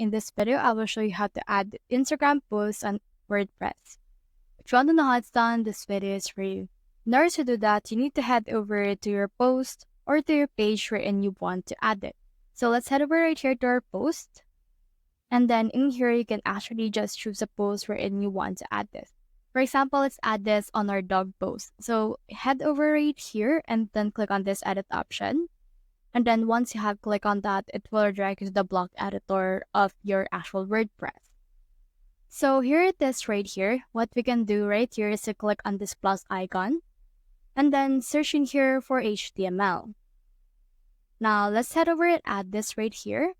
in this video, I will show you how to add Instagram posts on WordPress. If you want to know how it's done, this video is for you. In order to do that, you need to head over to your post or to your page wherein you want to add it. So let's head over right here to our post. And then in here, you can actually just choose a post wherein you want to add this. For example, let's add this on our dog post. So head over right here and then click on this edit option. And then once you have clicked on that, it will redirect you to the block editor of your actual WordPress. So here it is right here. What we can do right here is to click on this plus icon and then search in here for HTML. Now let's head over and add this right here.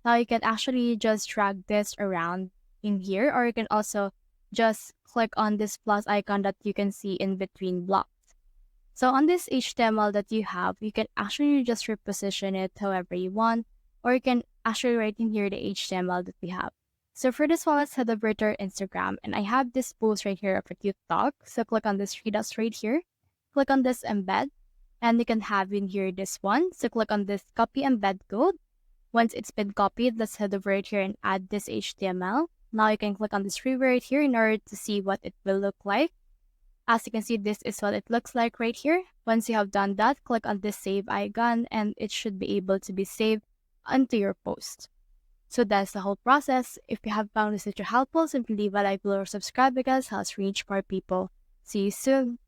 Now you can actually just drag this around in here, or you can also just click on this plus icon that you can see in between blocks. So on this HTML that you have, you can actually just reposition it however you want, or you can actually write in here the HTML that we have. So for this one, let's head over to our Instagram, and I have this post right here of a cute dog. So click on this three dots right here, click on this embed, and you can have in here this one. So click on this copy embed code. Once it's been copied, let's head over right here and add this HTML. Now you can click on this preview right here in order to see what it will look like. As you can see, this is what it looks like right here. Once you have done that, click on this save icon and it should be able to be saved onto your post. So that's the whole process. If you have found this video helpful, simply leave a like below or subscribe because it helps reach more people. See you soon.